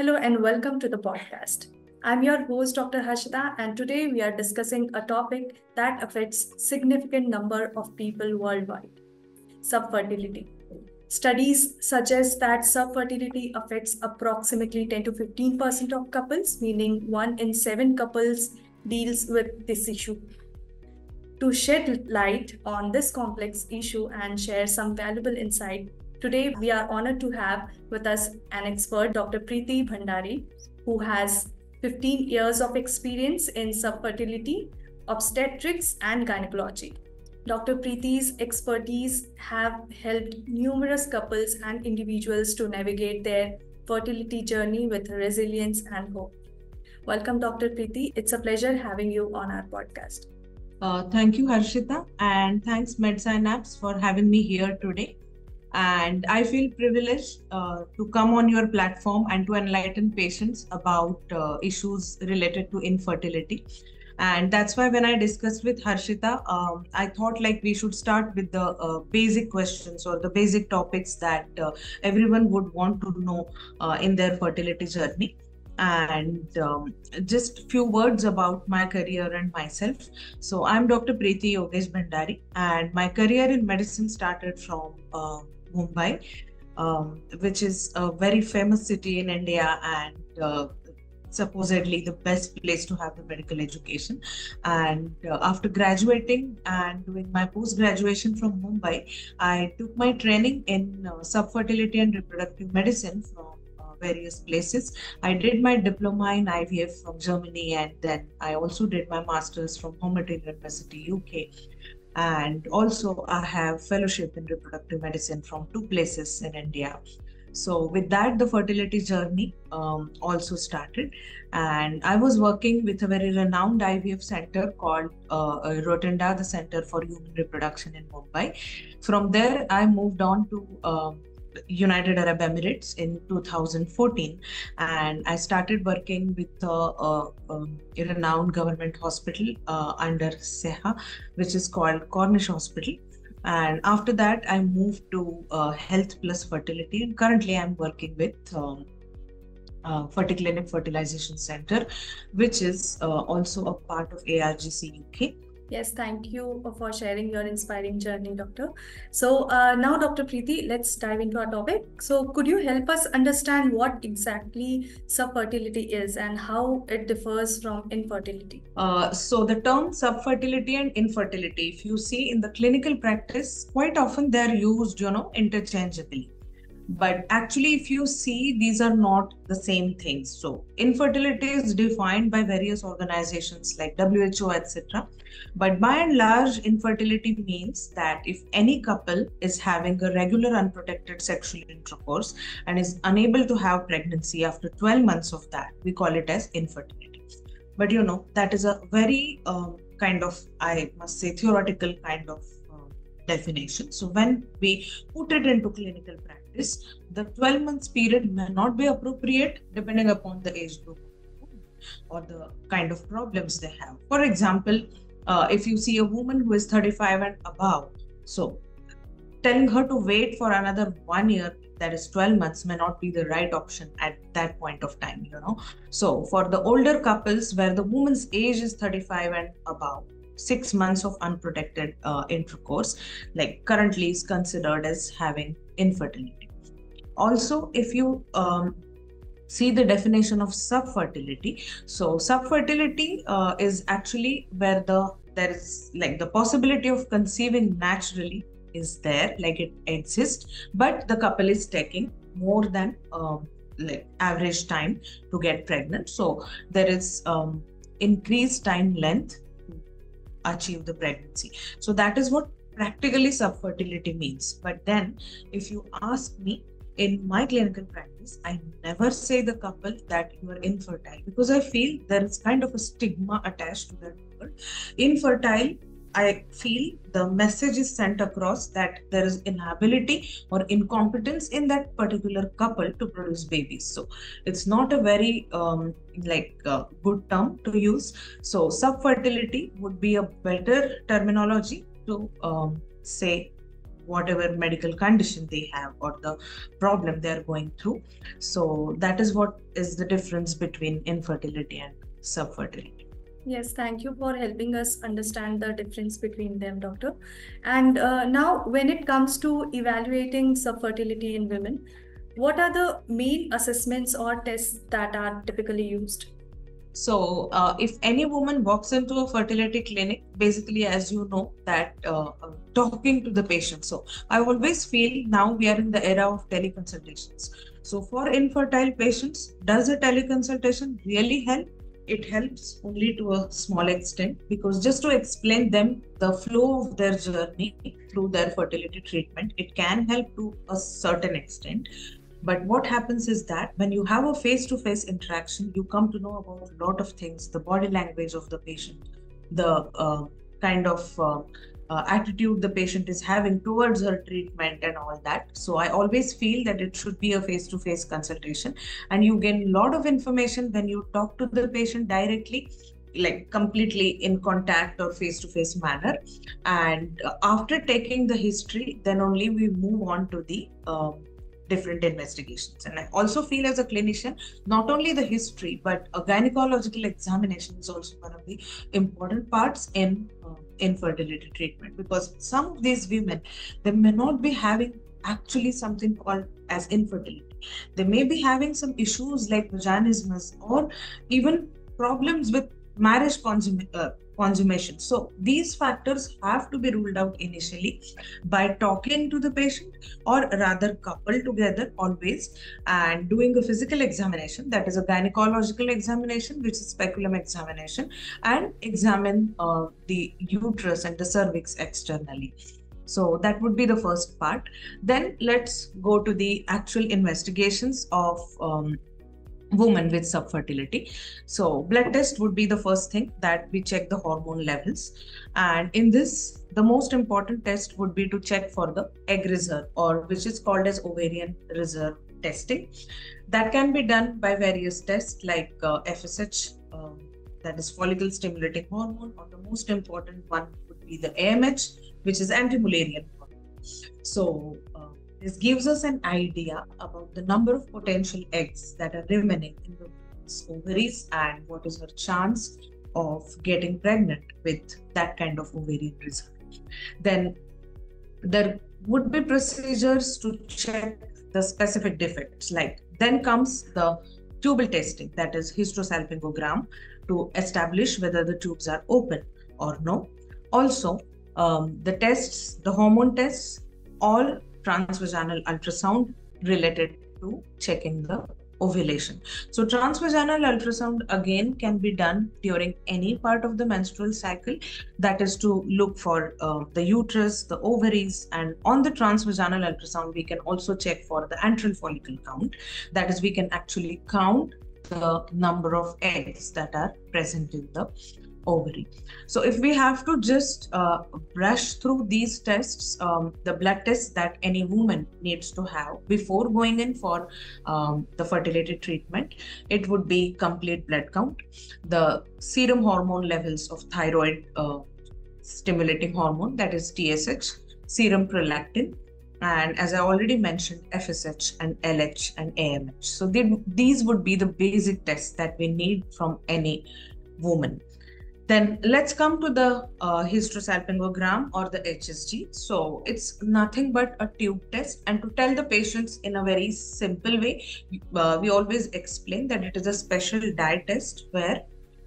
Hello and welcome to the podcast. I'm your host Dr. Harshita, and today we are discussing a topic that affects significant number of people worldwide: subfertility. Studies suggest that subfertility affects approximately 10 to 15% of couples, meaning 1 in 7 couples deals with this issue. To shed light on this complex issue and share some valuable insight, today we are honored to have with us an expert, Dr. Preeti Bhandari, who has 15 years of experience in subfertility, obstetrics, and gynecology. Dr. Preeti's expertise have helped numerous couples and individuals to navigate their fertility journey with resilience and hope. Welcome, Dr. Preeti. It's a pleasure having you on our podcast. Thank you, Harshita, and thanks MedSynapse for having me here today. And I feel privileged to come on your platform and to enlighten patients about issues related to infertility. And that's why when I discussed with Harshita, I thought like we should start with the basic questions or the basic topics that everyone would want to know in their fertility journey. And just few words about my career and myself. So I'm Dr. Preeti Yogesh Bhandari, and my career in medicine started from Mumbai, which is a very famous city in India and supposedly the best place to have the medical education. And after graduating and doing my post-graduation from Mumbai, I took my training in subfertility and reproductive medicine from various places. I did my diploma in IVF from Germany, and then I also did my master's from Homerton University, UK. And also I have fellowship in reproductive medicine from 2 places in India. So with that, the fertility journey also started. And I was working with a very renowned IVF center called Rotunda, the Center for Human Reproduction in Mumbai. From there, I moved on to United Arab Emirates in 2014, and I started working with a renowned government hospital under SEHA, which is called Cornish Hospital. And after that, I moved to Health Plus Fertility, and currently I'm working with Ferticlinic Fertilization Center, which is also a part of ARGC UK. Yes, thank you for sharing your inspiring journey, Doctor. So now, Dr. Preeti, let's dive into our topic. So could you help us understand what exactly subfertility is and how it differs from infertility? So the term subfertility and infertility, if you see in the clinical practice, quite often they're used, interchangeably. But actually, if you see, these are not the same things. So infertility is defined by various organizations like WHO, etc. But by and large, infertility means that if any couple is having a regular unprotected sexual intercourse and is unable to have pregnancy after 12 months of that, we call it as infertility. But that is a very kind of, I must say, theoretical kind of definition. So when we put it into clinical practice, the 12 months period may not be appropriate depending upon the age group or the kind of problems they have. For example, if you see a woman who is 35 and above, so telling her to wait for another 1 year, that is 12 months, may not be the right option at that point of time, So for the older couples where the woman's age is 35 and above, 6 months of unprotected intercourse, like currently is considered as having infertility. Also, if you see the definition of subfertility, so subfertility is actually where there is like the possibility of conceiving naturally is there, like it exists, but the couple is taking more than like average time to get pregnant. So there is increased time length achieve the pregnancy. So that is what practically subfertility means. But then if you ask me, in my clinical practice, I never say the couple that you are infertile, because I feel there is kind of a stigma attached to that word. Infertile, I feel the message is sent across that there is inability or incompetence in that particular couple to produce babies. So it's not a very good term to use. So subfertility would be a better terminology to say whatever medical condition they have or the problem they are going through. So that is what is the difference between infertility and subfertility. Yes, thank you for helping us understand the difference between them, doctor. And now, when it comes to evaluating subfertility in women, what are the main assessments or tests that are typically used? So, if any woman walks into a fertility clinic, basically, as you know, that talking to the patient. So, I always feel now we are in the era of teleconsultations. So, for infertile patients, does a teleconsultation really help? It helps only to a small extent, because just to explain them the flow of their journey through their fertility treatment, it can help to a certain extent. But what happens is that when you have a face-to-face interaction, you come to know about a lot of things, the body language of the patient, the kind of attitude the patient is having towards her treatment and all that. So I always feel that it should be a face-to-face consultation, and you gain a lot of information when you talk to the patient directly, like completely in contact or face-to-face manner. And after taking the history, then only we move on to the different investigations. And I also feel as a clinician, not only the history, but a gynecological examination is also one of the important parts in infertility treatment, because some of these women, they may not be having actually something called as infertility. They may be having some issues like vaginismus or even problems with marriage consummation. So these factors have to be ruled out initially by talking to the patient, or rather coupled together always, and doing a physical examination, that is a gynecological examination, which is speculum examination, and examine the uterus and the cervix externally. So that would be the first part. Then let's go to the actual investigations of women with subfertility. So blood test would be the first thing that we check the hormone levels. And in this, the most important test would be to check for the egg reserve, or which is called as ovarian reserve testing. That can be done by various tests like FSH, that is follicle stimulating hormone, or the most important one would be the AMH, which is anti-Mullerian hormone. So this gives us an idea about the number of potential eggs that are remaining in the woman's ovaries and what is her chance of getting pregnant with that kind of ovarian reserve. Then there would be procedures to check the specific defects. Like then comes the tubal testing, that is hysterosalpingogram, to establish whether the tubes are open or no. Also, the tests, the hormone tests, all transvaginal ultrasound related to checking the ovulation. So transvaginal ultrasound again can be done during any part of the menstrual cycle, that is to look for the uterus, the ovaries, and on the transvaginal ultrasound we can also check for the antral follicle count, that is we can actually count the number of eggs that are present in the ovary. So if we have to just brush through these tests, the blood tests that any woman needs to have before going in for the fertility treatment, it would be complete blood count, the serum hormone levels of thyroid stimulating hormone, that is TSH, serum prolactin, and as I already mentioned, FSH and LH and AMH. So these would be the basic tests that we need from any woman. Then let's come to the hysterosalpingogram or the HSG. So it's nothing but a tube test. And to tell the patients in a very simple way, we always explain that it is a special dye test where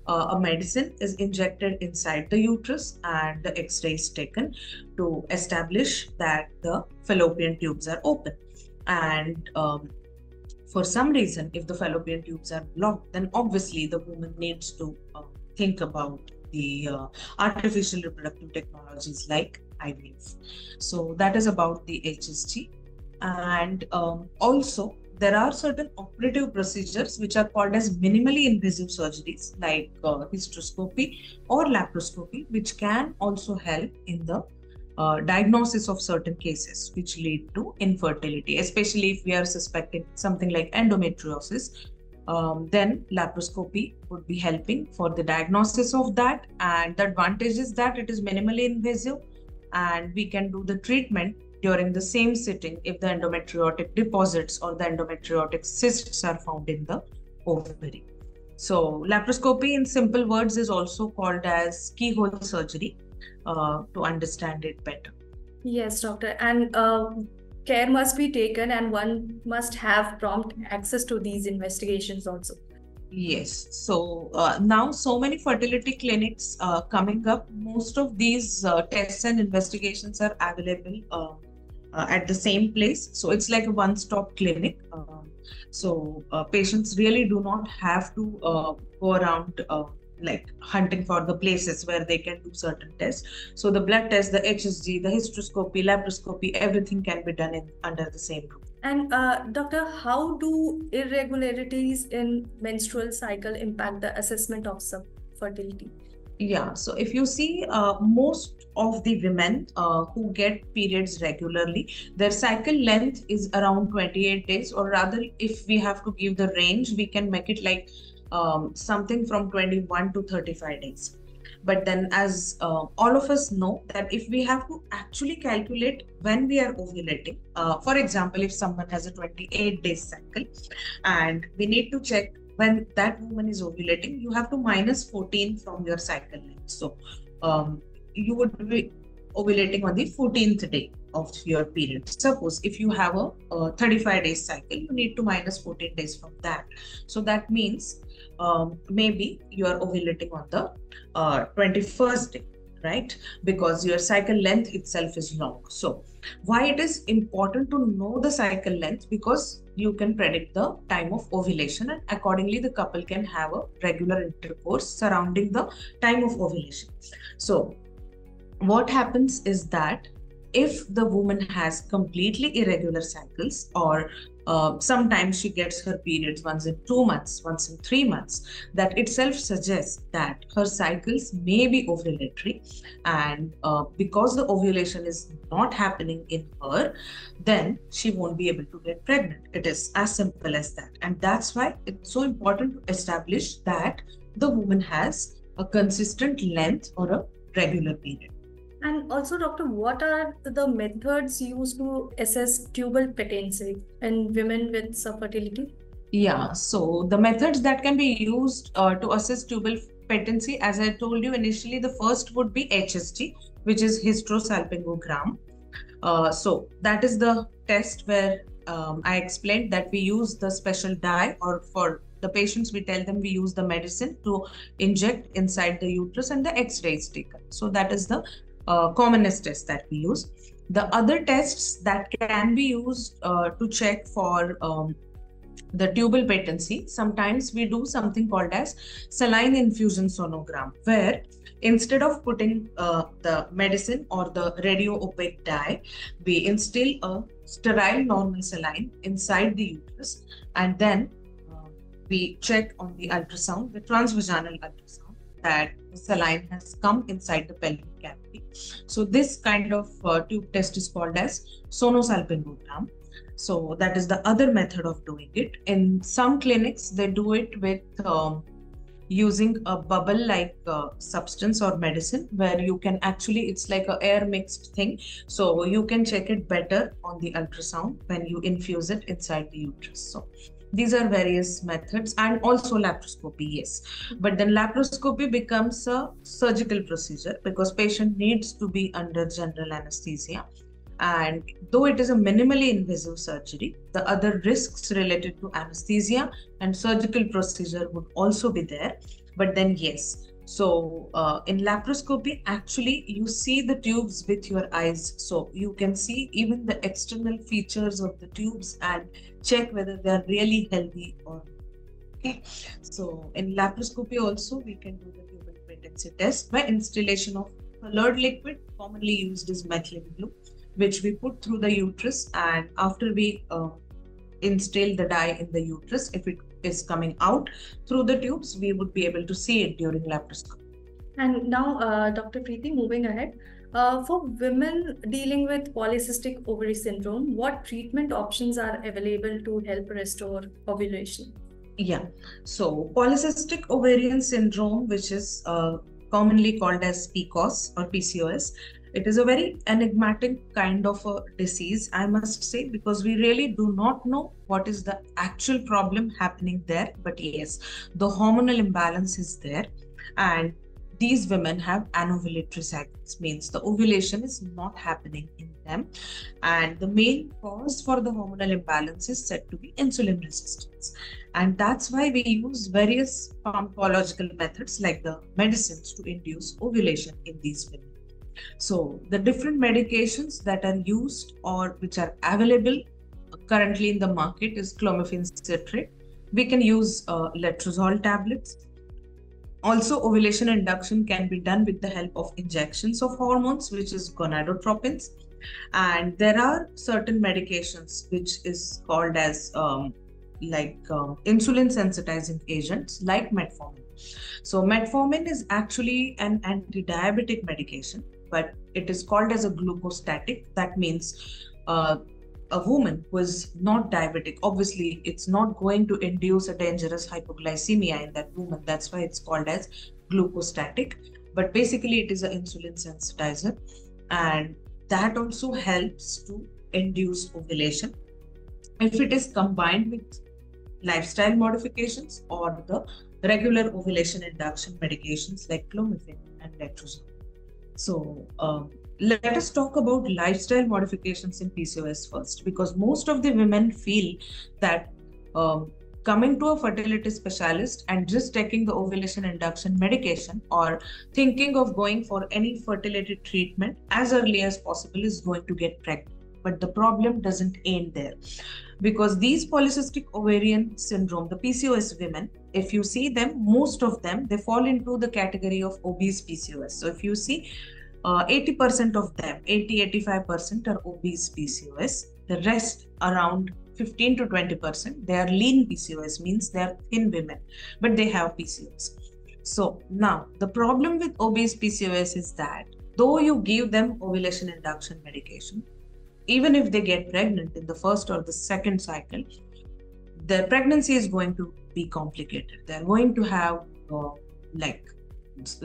a medicine is injected inside the uterus and the X-ray is taken to establish that the fallopian tubes are open. And for some reason, if the fallopian tubes are blocked, then obviously the woman needs to think about the artificial reproductive technologies like IVF. So that is about the HSG. And also there are certain operative procedures which are called as minimally invasive surgeries like hysteroscopy or laparoscopy, which can also help in the diagnosis of certain cases which lead to infertility, especially if we are suspecting something like endometriosis. Then laparoscopy would be helping for the diagnosis of that, and the advantage is that it is minimally invasive and we can do the treatment during the same sitting if the endometriotic deposits or the endometriotic cysts are found in the ovary. So laparoscopy in simple words is also called as keyhole surgery to understand it better. Yes, doctor. And care must be taken, and one must have prompt access to these investigations also. Yes. So now so many fertility clinics coming up. Most of these tests and investigations are available at the same place. So it's like a one-stop clinic. So patients really do not have to go around like hunting for the places where they can do certain tests. So the blood test, the HSG, the hysteroscopy, laparoscopy, everything can be done under the same roof. And doctor, how do irregularities in menstrual cycle impact the assessment of subfertility? Yeah, so if you see, most of the women who get periods regularly, their cycle length is around 28 days, or rather, if we have to give the range, we can make it like something from 21 to 35 days. But then, as all of us know, that if we have to actually calculate when we are ovulating, for example, if someone has a 28-day cycle and we need to check when that woman is ovulating, you have to minus 14 from your cycle length. So you would be ovulating on the 14th day of your period. Suppose if you have a 35-day cycle, you need to minus 14 days from that. So that means maybe you are ovulating on the 21st day, right? Because your cycle length itself is long. So why it is important to know the cycle length? Because you can predict the time of ovulation, and accordingly the couple can have a regular intercourse surrounding the time of ovulation. So what happens is that if the woman has completely irregular cycles, or sometimes she gets her periods once in 2 months, once in 3 months, that itself suggests that her cycles may be ovulatory, and because the ovulation is not happening in her, then she won't be able to get pregnant. It is as simple as that. And that's why it's so important to establish that the woman has a consistent length or a regular period. And also, doctor, what are the methods used to assess tubal patency in women with subfertility? Yeah, so the methods that can be used to assess tubal patency, as I told you initially, the first would be HST, which is hysterosalpingogram. So that is the test where I explained that we use the special dye, or for the patients, we tell them we use the medicine to inject inside the uterus, and the X-ray is taken. So that is the commonest test that we use. The other tests that can be used to check for the tubal patency, sometimes we do something called as saline infusion sonogram, where instead of putting the medicine or the radio opaque dye, we instill a sterile normal saline inside the uterus, and then we check on the ultrasound, the transvaginal ultrasound, that the saline has come inside the pelvic cavity. So this kind of tube test is called as sonosalpingogram. So that is the other method of doing it. In some clinics, they do it with using a bubble-like substance or medicine, where you can actually, it's like a air mixed thing. So you can check it better on the ultrasound when you infuse it inside the uterus. So these are various methods, and also laparoscopy, yes. But then laparoscopy becomes a surgical procedure because patient needs to be under general anesthesia. And though it is a minimally invasive surgery, the other risks related to anesthesia and surgical procedure would also be there. But then, yes. So in laparoscopy, actually, you see the tubes with your eyes. So you can see even the external features of the tubes and check whether they are really healthy or not. Okay. So in laparoscopy also, we can do the tubal patency test by installation of colored liquid, commonly used as methylene blue, which we put through the uterus, and after we instill the dye in the uterus, if it is coming out through the tubes, we would be able to see it during laparoscopy. And now, Dr. Preeti, moving ahead, for women dealing with polycystic ovary syndrome, what treatment options are available to help restore ovulation? Yeah, so polycystic ovarian syndrome, which is commonly called as PCOS or PCOS, it is a very enigmatic kind of a disease, I must say, because we really do not know what is the actual problem happening there. But yes, the hormonal imbalance is there, and these women have anovulatory cycles, means the ovulation is not happening in them. And the main cause for the hormonal imbalance is said to be insulin resistance. And that's why we use various pharmacological methods like the medicines to induce ovulation in these women. So the different medications that are used or which are available currently in the market is clomiphene citrate. We can use letrozole tablets. Also, ovulation induction can be done with the help of injections of hormones, which is gonadotropins. And there are certain medications which is called as insulin sensitizing agents like metformin. So metformin is actually an anti-diabetic medication, but it is called as a glucostatic. That means a woman who is not diabetic, obviously it's not going to induce a dangerous hypoglycemia in that woman. That's why it's called as glucostatic. But basically it is an insulin sensitizer, and that also helps to induce ovulation if it is combined with lifestyle modifications or the regular ovulation induction medications like clomiphene and letrozole. So let us talk about lifestyle modifications in PCOS first, because most of the women feel that coming to a fertility specialist and just taking the ovulation induction medication or thinking of going for any fertility treatment as early as possible is going to get pregnant. But the problem doesn't end there, because these polycystic ovarian syndrome, the PCOS women, if you see them, most of them, they fall into the category of obese PCOS. So if you see 80% of them, 80-85% are obese PCOS. The rest, around 15 to 20%, they are lean PCOS, means they are thin women, but they have PCOS. So now the problem with obese PCOS is that though you give them ovulation induction medication, even if they get pregnant in the first or the second cycle, their pregnancy is going to be complicated. They're going to have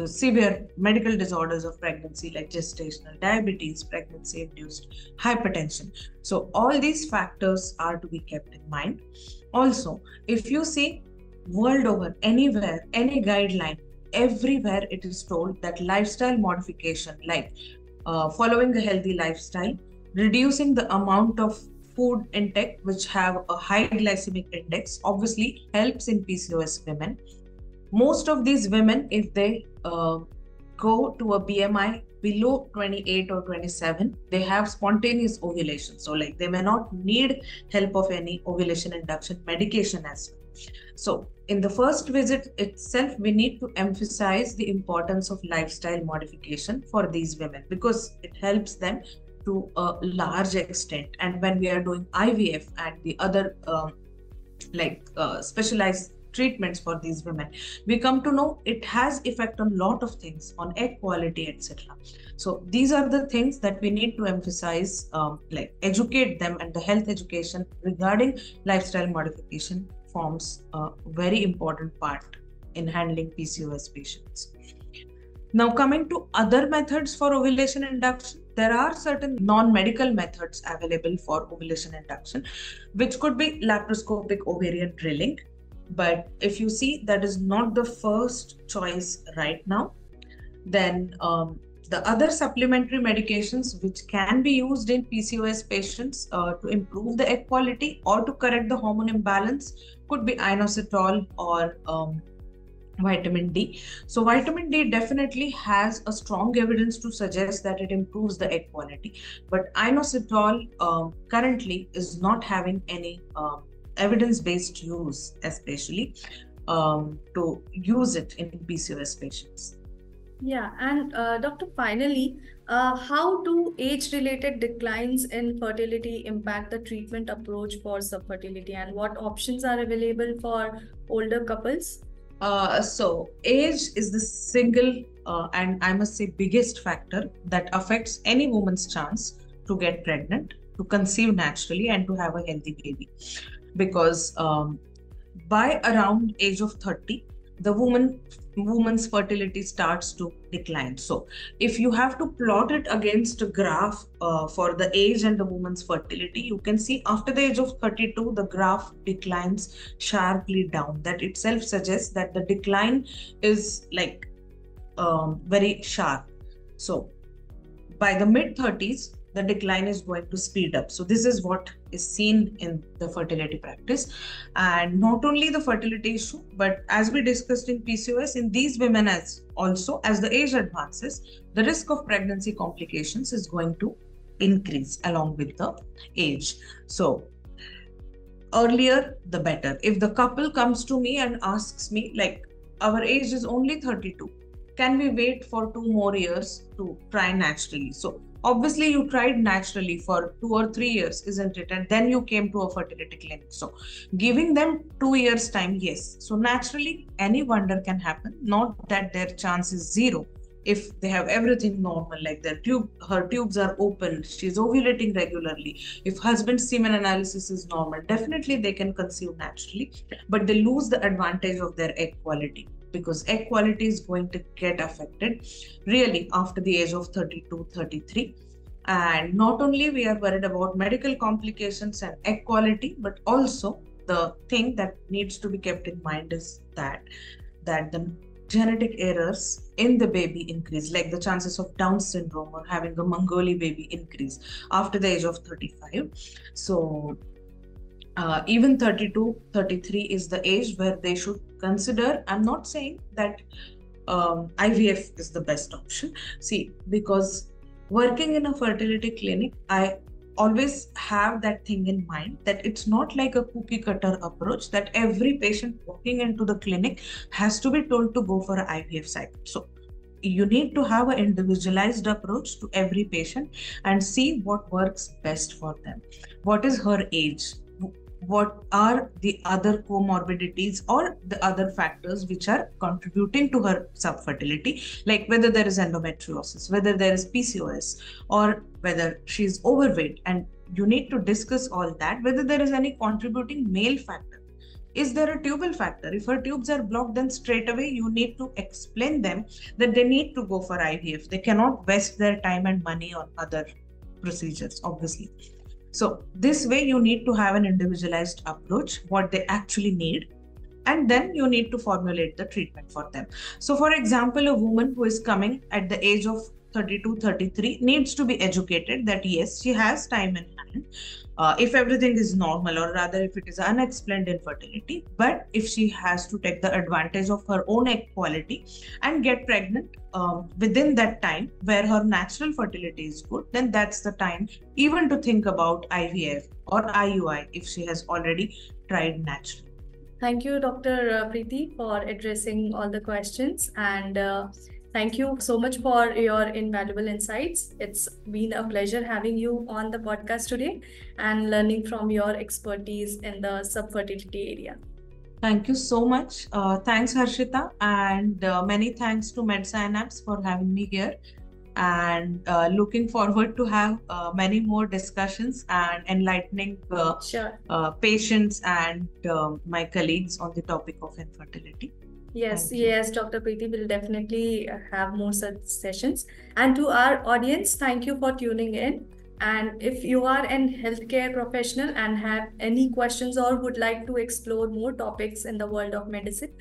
severe medical disorders of pregnancy like gestational diabetes, pregnancy-induced hypertension. So all these factors are to be kept in mind. Also, if you see world over, anywhere, any guideline, everywhere it is told that lifestyle modification, like following a healthy lifestyle, reducing the amount of food intake which have a high glycemic index, obviously helps in PCOS women. Most of these women, if they go to a BMI below 28 or 27, they have spontaneous ovulation. So like they may not need help of any ovulation induction medication as well. So in the first visit itself, we need to emphasize the importance of lifestyle modification for these women, because it helps them to a large extent. And when we are doing IVF and the other specialized treatments for these women, we come to know it has effect on lot of things, on egg quality, etc. So these are the things that we need to emphasize, educate them, and the health education regarding lifestyle modification forms a very important part in handling PCOS patients. Now coming to other methods for ovulation induction, there are certain non-medical methods available for ovulation induction, which could be laparoscopic ovarian drilling. But if you see that is not the first choice right now, then the other supplementary medications which can be used in PCOS patients to improve the egg quality or to correct the hormone imbalance could be inositol or vitamin D. So vitamin D definitely has a strong evidence to suggest that it improves the egg quality, but inositol currently is not having any evidence-based use, especially to use it in PCOS patients. Yeah, and doctor, finally, how do age-related declines in fertility impact the treatment approach for subfertility, and what options are available for older couples? So age is the single and I must say biggest factor that affects any woman's chance to get pregnant, to conceive naturally, and to have a healthy baby. Because by around age of 30, the woman woman's fertility starts to decline. So if you have to plot it against a graph for the age and the woman's fertility, you can see after the age of 32 the graph declines sharply down. That itself suggests that the decline is like very sharp. So by the mid 30s the decline is going to speed up. So this is what is seen in the fertility practice. And not only the fertility issue, but as we discussed in PCOS, in these women as also as the age advances, the risk of pregnancy complications is going to increase along with the age. So earlier the better. If the couple comes to me and asks me like, our age is only 32, can we wait for 2 more years to try naturally? So obviously you tried naturally for 2 or 3 years, isn't it? And then you came to a fertility clinic. So giving them 2 years time, yes. So naturally any wonder can happen, not that their chance is zero. If they have everything normal, like her tubes are open, she's ovulating regularly, if husband's semen analysis is normal, definitely they can conceive naturally, but they lose the advantage of their egg quality, because egg quality is going to get affected really after the age of 32, 33. And not only we are worried about medical complications and egg quality, but also the thing that needs to be kept in mind is that the genetic errors in the baby increase, like the chances of Down syndrome or having a Mongolian baby increase after the age of 35. So even 32, 33 is the age where they should consider. I'm not saying that IVF is the best option. See, because working in a fertility clinic, I always have that thing in mind that it's not like a cookie cutter approach that every patient walking into the clinic has to be told to go for an IVF cycle. So you need to have an individualized approach to every patient and see what works best for them. What is her age? What are the other comorbidities or the other factors which are contributing to her subfertility, like whether there is endometriosis, whether there is PCOS, or whether she's overweight. And you need to discuss all that, whether there is any contributing male factor. Is there a tubal factor? If her tubes are blocked, then straight away you need to explain them that they need to go for IVF. They cannot waste their time and money on other procedures, obviously. So this way you need to have an individualized approach, what they actually need, and then you need to formulate the treatment for them. So for example, a woman who is coming at the age of 32, 33 needs to be educated that yes, she has time in hand. If everything is normal, or rather if it is unexplained infertility, but if she has to take the advantage of her own egg quality and get pregnant within that time where her natural fertility is good, then that's the time even to think about IVF or IUI if she has already tried naturally. Thank you, Dr. Preeti, for addressing all the questions, and thank you so much for your invaluable insights. It's been a pleasure having you on the podcast today and learning from your expertise in the subfertility area. Thank you so much. Thanks, Harshita, and many thanks to MedSynapse for having me here. And looking forward to have many more discussions and enlightening patients and my colleagues on the topic of infertility. Yes, Dr. Preeti will definitely have more such sessions. And to our audience, thank you for tuning in. And if you are an healthcare professional and have any questions or would like to explore more topics in the world of medicine,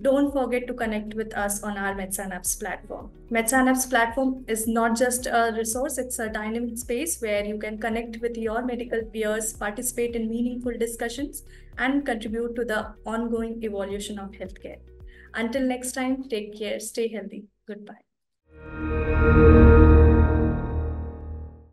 don't forget to connect with us on our MedSynapse platform. MedSynapse platform is not just a resource, it's a dynamic space where you can connect with your medical peers, participate in meaningful discussions, and contribute to the ongoing evolution of healthcare. Until next time, take care, stay healthy. Goodbye.